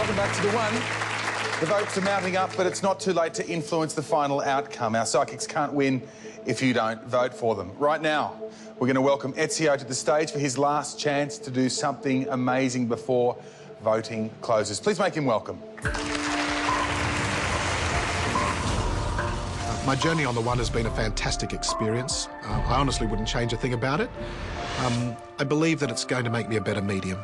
Welcome back to The One. The votes are mounting up, but it's not too late to influence the final outcome. Our psychics can't win if you don't vote for them. Right now, we're going to welcome Ezio to the stage for his last chance to do something amazing before voting closes. Please make him welcome. My journey on The One has been a fantastic experience. I honestly wouldn't change a thing about it. I believe that it's going to make me a better medium.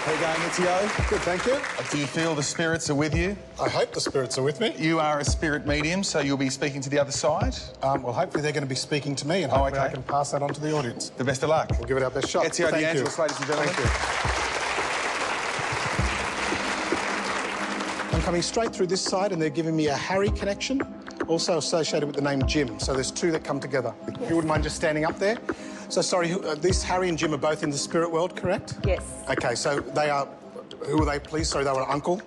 How are you going, Ezio? Good, thank you. Do you feel the spirits are with you? I hope the spirits are with me. You are a spirit medium, so you'll be speaking to the other side? Well, hopefully they're going to be speaking to me, and hopefully I can pass that on to the audience. The best of luck. We'll give it our best shot. Ezio De Angelis, ladies and gentlemen. Thank you. I'm coming straight through this side, and they're giving me a Harry connection, also associated with the name Jim. So there's two that come together. Yes. If you wouldn't mind just standing up there. So, sorry, this Harry and Jim are both in the spirit world, correct? Yes. OK, so they are... Who are they, please? Sorry, they were an uncle?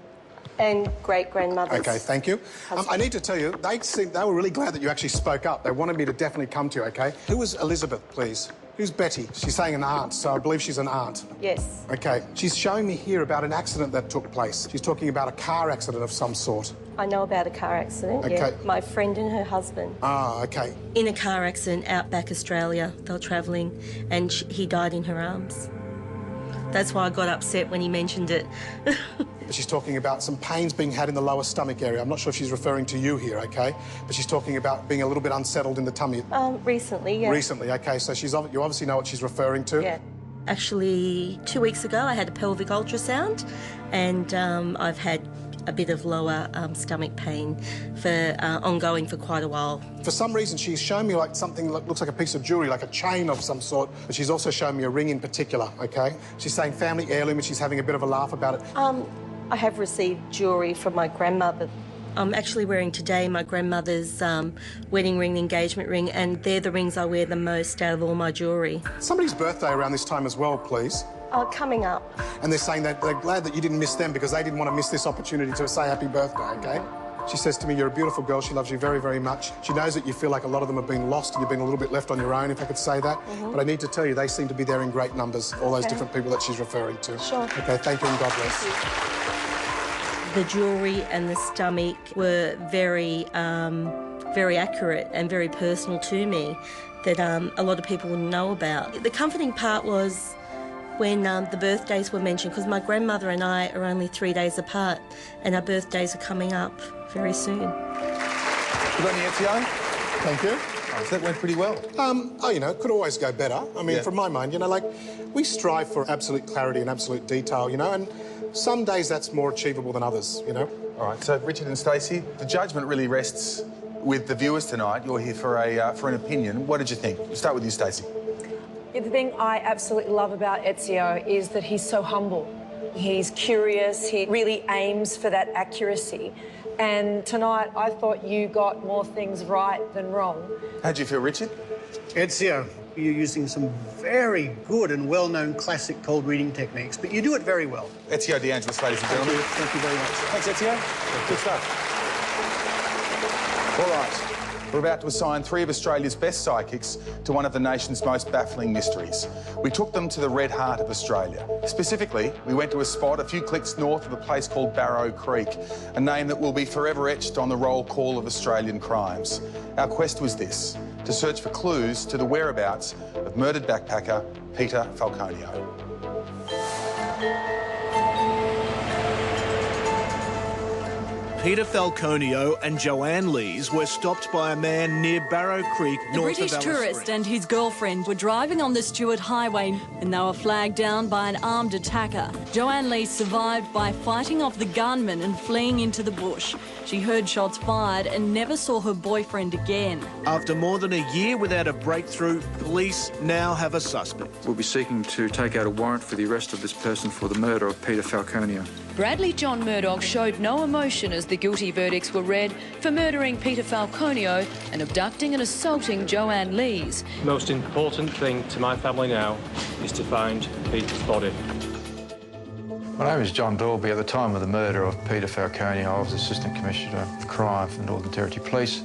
And great-grandmothers. OK, thank you. I need to tell you, they were really glad that you actually spoke up. They wanted me to definitely come to you, OK? Who was Elizabeth, please? Who's Betty? She's saying an aunt, so I believe she's an aunt. Yes. OK. She's showing me here about an accident that took place. She's talking about a car accident of some sort. I know about a car accident, okay. Yeah. My friend and her husband. Ah, OK. In a car accident outback Australia. They were travelling and he died in her arms. That's why I got upset when he mentioned it. She's talking about some pains being had in the lower stomach area. I'm not sure if she's referring to you here, OK? But she's talking about being a little bit unsettled in the tummy. Recently, yeah. Recently, OK. So you obviously know what she's referring to. Yeah. Actually, 2 weeks ago, I had a pelvic ultrasound and I've had a bit of lower stomach pain for ongoing for quite a while. For some reason, she's shown me like something that looks like a piece of jewellery, like a chain of some sort, but she's also shown me a ring in particular, OK? She's saying family heirloom and she's having a bit of a laugh about it. I have received jewellery from my grandmother. I'm actually wearing today my grandmother's wedding ring, engagement ring, and they're the rings I wear the most out of all my jewellery. Somebody's birthday around this time as well, please. Coming up. And they're saying that they're glad that you didn't miss them because they didn't want to miss this opportunity to say happy birthday, OK? She says to me, you're a beautiful girl, she loves you very, very much. She knows that you feel like a lot of them have been lost and you've been a little bit left on your own, if I could say that. But I need to tell you, they seem to be there in great numbers, all those different people that she's referring to. Sure. OK, thank you and God bless. The jewellery and the stomach were very accurate and very personal to me that a lot of people wouldn't know about. The comforting part was when the birthdays were mentioned, because my grandmother and I are only 3 days apart and our birthdays are coming up very soon. Good on you, Ezio. Thank you. Oh, so that went pretty well. You know, it could always go better. I mean, from my mind, you know, like, we strive for absolute clarity and absolute detail, you know, and some days that's more achievable than others, you know. All right, so Richard and Stacey, the judgment really rests with the viewers tonight. You're here for an opinion. What did you think? We'll start with you, Stacey. Yeah, the thing I absolutely love about Ezio is that he's so humble. He's curious, he really aims for that accuracy. And tonight, I thought you got more things right than wrong. How'd you feel, Richard? Ezio, you're using some very good and well-known classic cold reading techniques, but you do it very well. Ezio De Angelis, ladies and gentlemen. Thank you very much. Thanks, Ezio. Good stuff. All right. We're about to assign 3 of Australia's best psychics to one of the nation's most baffling mysteries. We took them to the red heart of Australia. Specifically, we went to a spot a few clicks north of a place called Barrow Creek, a name that will be forever etched on the roll call of Australian crimes. Our quest was this: to search for clues to the whereabouts of murdered backpacker Peter Falconio. Peter Falconio and Joanne Lees were stopped by a man near Barrow Creek, north of Alice The British tourist Springs. and his girlfriend were driving on the Stewart Highway when they were flagged down by an armed attacker. Joanne Lees survived by fighting off the gunman and fleeing into the bush. She heard shots fired and never saw her boyfriend again. After more than a year without a breakthrough, police now have a suspect. We'll be seeking to take out a warrant for the arrest of this person for the murder of Peter Falconio. Bradley John Murdoch showed no emotion as the guilty verdicts were read for murdering Peter Falconio and abducting and assaulting Joanne Lees. The most important thing to my family now is to find Peter's body. My name is John Dalby. At the time of the murder of Peter Falconio, I was Assistant Commissioner of Crime for the Northern Territory Police.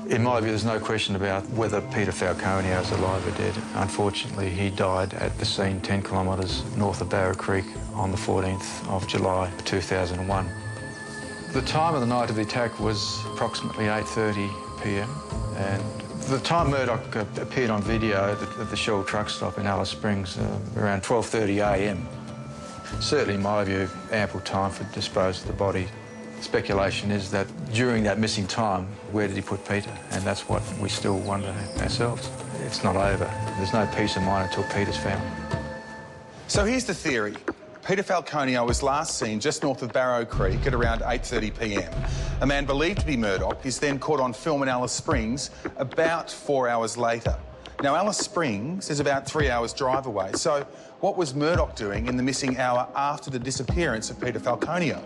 In my view, there's no question about whether Peter Falconio is alive or dead. Unfortunately, he died at the scene 10 kilometres north of Barrow Creek on the 14th of July 2001. The time of the night of the attack was approximately 8:30 p.m. and the time Murdoch appeared on video at the Shell truck stop in Alice Springs around 12:30 a.m. Certainly, in my view, ample time for dispose of the body. Speculation is that during that missing time, where did he put Peter? And that's what we still wonder ourselves. It's not over. There's no peace of mind until Peter's found. So here's the theory. Peter Falconio was last seen just north of Barrow Creek at around 8:30 p.m. A man believed to be Murdoch is then caught on film in Alice Springs about 4 hours later. Now, Alice Springs is about 3 hours' drive away, so what was Murdoch doing in the missing hour after the disappearance of Peter Falconio?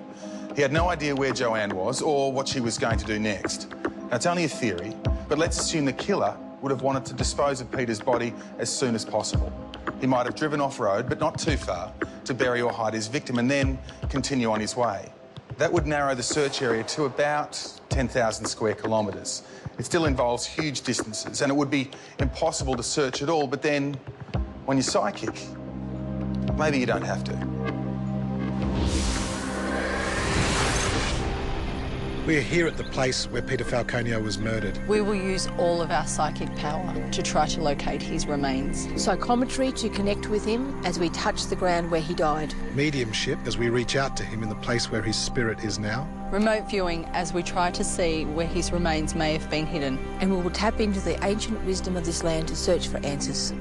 He had no idea where Joanne was or what she was going to do next. Now, it's only a theory, but let's assume the killer would have wanted to dispose of Peter's body as soon as possible. He might have driven off-road, but not too far, to bury or hide his victim and then continue on his way. That would narrow the search area to about 10,000 square kilometres. It still involves huge distances and it would be impossible to search at all, but then, when you're psychic, maybe you don't have to. We're here at the place where Peter Falconio was murdered. We will use all of our psychic power to try to locate his remains. Psychometry to connect with him as we touch the ground where he died. Mediumship as we reach out to him in the place where his spirit is now. Remote viewing as we try to see where his remains may have been hidden. And we will tap into the ancient wisdom of this land to search for answers.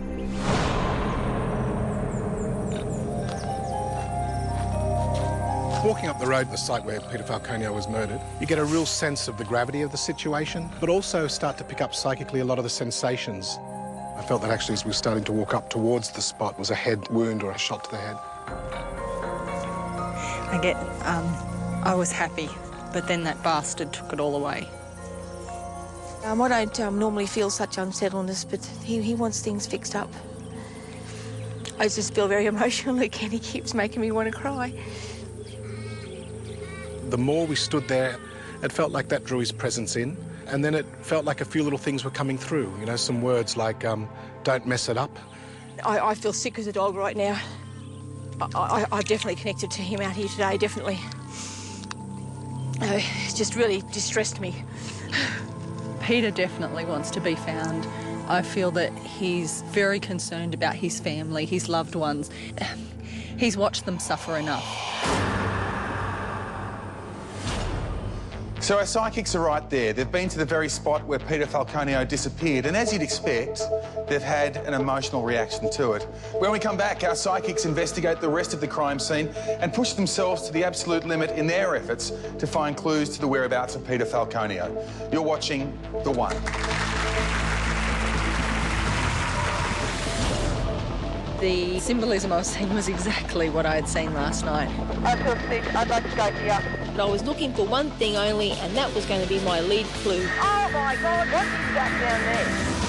Walking up the road to the site where Peter Falconio was murdered, you get a real sense of the gravity of the situation, but also start to pick up psychically a lot of the sensations. I felt that actually as we were starting to walk up towards the spot was a head wound or a shot to the head. I was happy, but then that bastard took it all away. I don't normally feel such unsettledness, but he wants things fixed up. I just feel very emotional again. He keeps making me want to cry. The more we stood there, it felt like that drew his presence in, and then it felt like a few little things were coming through, you know, some words like, don't mess it up. I feel sick as a dog right now. I've definitely connected to him out here today, definitely. It's just really distressed me. Peter definitely wants to be found. I feel that he's very concerned about his family, his loved ones. He's watched them suffer enough. So our psychics are right there. They've been to the very spot where Peter Falconio disappeared, and as you'd expect, they've had an emotional reaction to it. When we come back, our psychics investigate the rest of the crime scene and push themselves to the absolute limit in their efforts to find clues to the whereabouts of Peter Falconio. You're watching The One. The symbolism I was seeing was exactly what I had seen last night. I feel sick. I'd like to go here. But I was looking for one thing only, and that was going to be my lead clue. Oh, my God, what is that down there?